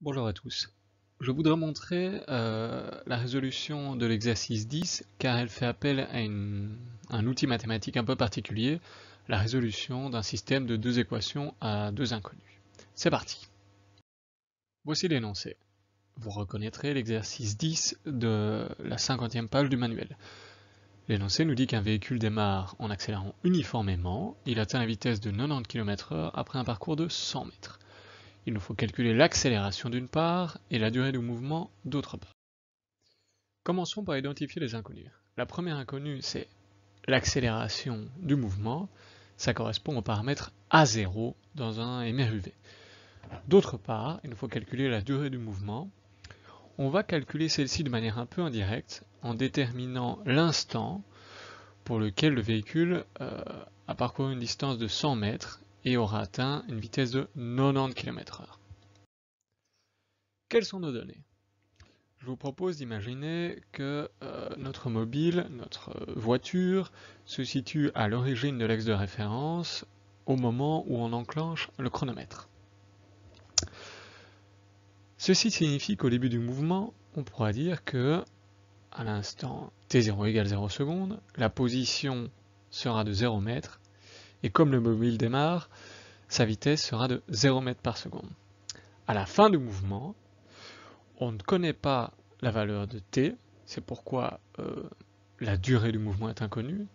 Bonjour à tous. Je voudrais montrer la résolution de l'exercice 10 car elle fait appel à un outil mathématique un peu particulier, la résolution d'un système de deux équations à deux inconnus. C'est parti. Voici l'énoncé. Vous reconnaîtrez l'exercice 10 de la 50e page du manuel. L'énoncé nous dit qu'un véhicule démarre en accélérant uniformément, il atteint la vitesse de 90 km/h après un parcours de 100 mètres. Il nous faut calculer l'accélération d'une part et la durée du mouvement d'autre part. Commençons par identifier les inconnus. La première inconnue, c'est l'accélération du mouvement. Ça correspond au paramètre A0 dans un MRUV. D'autre part, il nous faut calculer la durée du mouvement. On va calculer celle-ci de manière un peu indirecte en déterminant l'instant pour lequel le véhicule a parcouru une distance de 100 mètres et aura atteint une vitesse de 90 km/h. Quelles sont nos données? Je vous propose d'imaginer que notre mobile, notre voiture, se situe à l'origine de l'axe de référence au moment où on enclenche le chronomètre. Ceci signifie qu'au début du mouvement, on pourra dire que à l'instant t0 égale 0 secondes, la position sera de 0 mètres, et comme le mobile démarre, sa vitesse sera de 0 mètres par seconde. À la fin du mouvement, on ne connaît pas la valeur de t, c'est pourquoi la durée du mouvement est inconnue,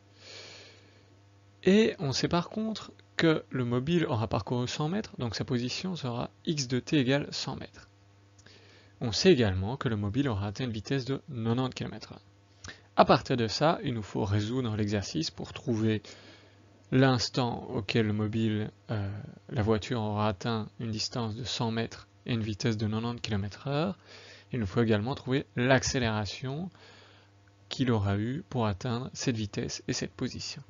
et on sait par contre que le mobile aura parcouru 100 mètres, donc sa position sera x de t égale 100 mètres. On sait également que le mobile aura atteint une vitesse de 90 km/h. À partir de ça, il nous faut résoudre l'exercice pour trouver l'instant auquel le mobile, la voiture aura atteint une distance de 100 mètres et une vitesse de 90 km/h. Il nous faut également trouver l'accélération qu'il aura eu pour atteindre cette vitesse et cette position.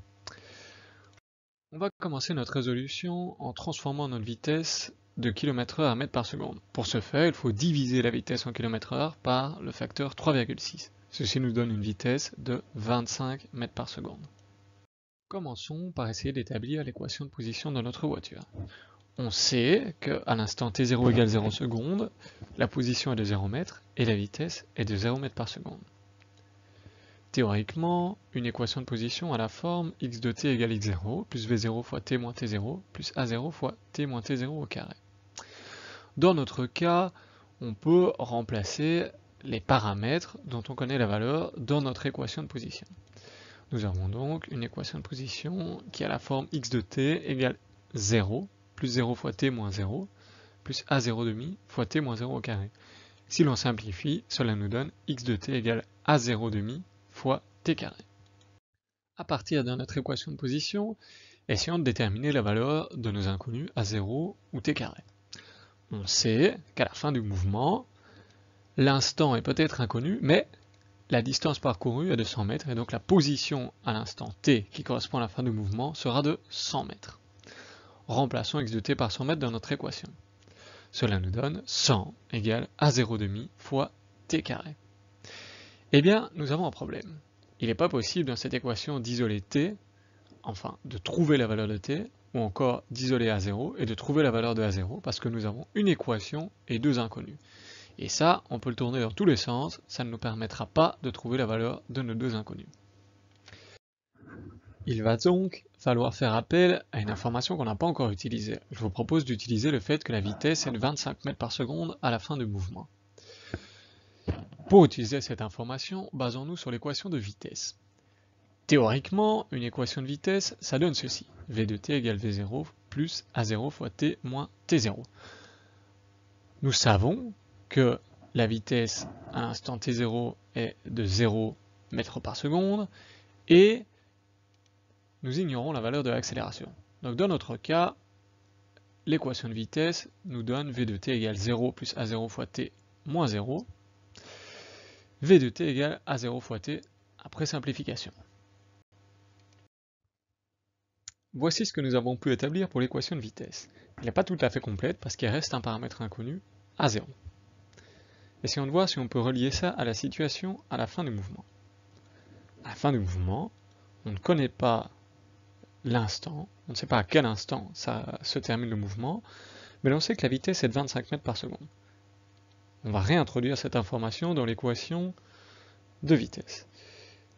On va commencer notre résolution en transformant notre vitesse de km/h à mètres par seconde. Pour ce faire, il faut diviser la vitesse en km/h par le facteur 3,6. Ceci nous donne une vitesse de 25 mètres par seconde. Commençons par essayer d'établir l'équation de position de notre voiture. On sait qu'à l'instant t0 égale 0 secondes, la position est de 0 mètres et la vitesse est de 0 mètres par seconde. Théoriquement, une équation de position a la forme x de t égale x0 plus v0 fois t moins t0 plus a0 fois t moins t0 au carré. Dans notre cas, on peut remplacer les paramètres dont on connaît la valeur dans notre équation de position. Nous avons donc une équation de position qui a la forme x de t égale 0 plus 0 fois t moins 0 plus a0 demi fois t moins 0 au carré. Si l'on simplifie, cela nous donne x de t égale a0 demi fois t carré. À partir de notre équation de position, essayons de déterminer la valeur de nos inconnus a0 ou t carré. On sait qu'à la fin du mouvement, l'instant est peut-être inconnu, mais la distance parcourue est de 100 mètres, et donc la position à l'instant t qui correspond à la fin du mouvement sera de 100 mètres. Remplaçons x de t par 100 mètres dans notre équation. Cela nous donne 100 égale a0 demi fois t carré. Eh bien, nous avons un problème. Il n'est pas possible dans cette équation d'isoler t, enfin de trouver la valeur de t, ou encore d'isoler a0 et de trouver la valeur de a0, parce que nous avons une équation et deux inconnus. Et ça, on peut le tourner dans tous les sens, ça ne nous permettra pas de trouver la valeur de nos deux inconnus. Il va donc falloir faire appel à une information qu'on n'a pas encore utilisée. Je vous propose d'utiliser le fait que la vitesse est de 25 mètres par seconde à la fin du mouvement. Pour utiliser cette information, basons-nous sur l'équation de vitesse. Théoriquement, une équation de vitesse, ça donne ceci. V de t égale V0 plus A0 fois t moins T0. Nous savons que la vitesse à l'instant T0 est de 0 mètres par seconde et nous ignorons la valeur de l'accélération. Donc dans notre cas, l'équation de vitesse nous donne V de t égale 0 plus A0 fois t moins 0. V de t égale A0 fois t après simplification. Voici ce que nous avons pu établir pour l'équation de vitesse. Elle n'est pas tout à fait complète parce qu'il reste un paramètre inconnu, A0. Essayons de voir si on peut relier ça à la situation à la fin du mouvement. À la fin du mouvement, on ne connaît pas l'instant, on ne sait pas à quel instant ça se termine le mouvement, mais on sait que la vitesse est de 25 mètres par seconde. on va réintroduire cette information dans l'équation de vitesse.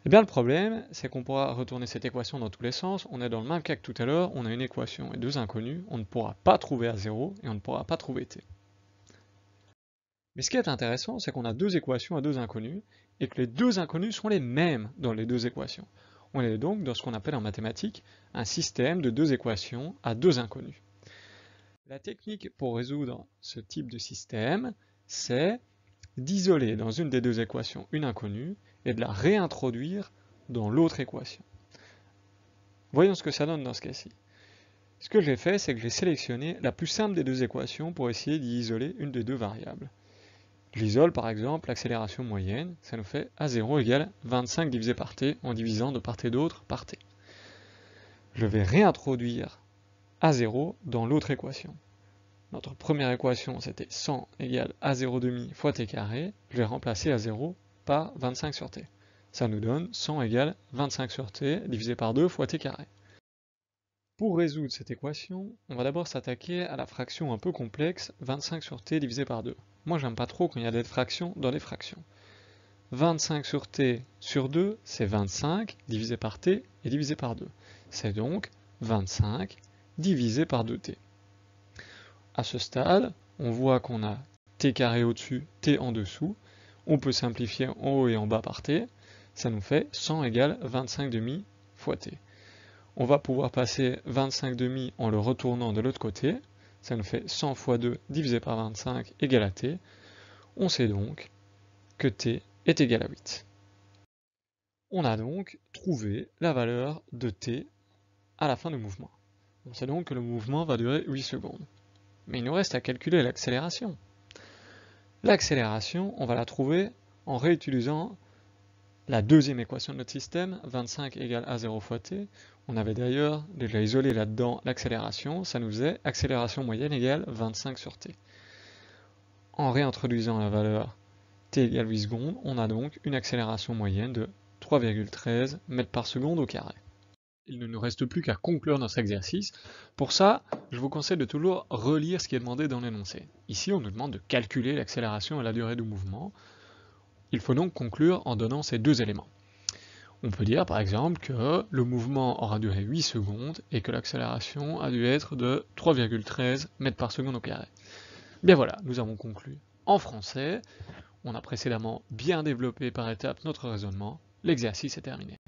Eh bien le problème, c'est qu'on pourra retourner cette équation dans tous les sens, on est dans le même cas que tout à l'heure, on a une équation et deux inconnus, on ne pourra pas trouver A0 et on ne pourra pas trouver t. Mais ce qui est intéressant, c'est qu'on a deux équations à deux inconnus, et que les deux inconnus sont les mêmes dans les deux équations. On est donc dans ce qu'on appelle en mathématiques un système de deux équations à deux inconnus. La technique pour résoudre ce type de système, c'est d'isoler dans une des deux équations une inconnue et de la réintroduire dans l'autre équation. Voyons ce que ça donne dans ce cas-ci. Ce que j'ai fait, c'est que j'ai sélectionné la plus simple des deux équations pour essayer d'y isoler une des deux variables. J'isole par exemple l'accélération moyenne, ça nous fait A0 égale 25 divisé par t en divisant de part et d'autre par t. Je vais réintroduire A0 dans l'autre équation. Notre première équation c'était 100 égale A0,5 fois t carré, je vais remplacer A0 par 25 sur t. Ça nous donne 100 égale 25 sur t divisé par 2 fois t carré. Pour résoudre cette équation, on va d'abord s'attaquer à la fraction un peu complexe 25 sur t divisé par 2. Moi j'aime pas trop quand il y a des fractions dans les fractions. 25 sur t sur 2, c'est 25 divisé par t et divisé par 2. C'est donc 25 divisé par 2t. À ce stade, on voit qu'on a t carré au-dessus, t en dessous. On peut simplifier en haut et en bas par t. Ça nous fait 100 égale 25 demi fois t. On va pouvoir passer 25 demi en le retournant de l'autre côté. Ça nous fait 100 fois 2 divisé par 25 égale à t. On sait donc que t est égal à 8. On a donc trouvé la valeur de t à la fin du mouvement. On sait donc que le mouvement va durer 8 secondes. Mais il nous reste à calculer l'accélération. L'accélération, on va la trouver en réutilisant la deuxième équation de notre système, 25 égale A0 fois t. On avait d'ailleurs déjà isolé là-dedans l'accélération, ça nous faisait accélération moyenne égale 25 sur t. En réintroduisant la valeur t égale 8 secondes, on a donc une accélération moyenne de 3,13 mètres par seconde au carré. Il ne nous reste plus qu'à conclure notre exercice. Pour ça, je vous conseille de toujours relire ce qui est demandé dans l'énoncé. Ici, on nous demande de calculer l'accélération et la durée du mouvement. Il faut donc conclure en donnant ces deux éléments. On peut dire par exemple que le mouvement aura duré 8 secondes et que l'accélération a dû être de 3,13 mètres par seconde au carré. Bien voilà, nous avons conclu en français. On a précédemment bien développé par étapes notre raisonnement. L'exercice est terminé.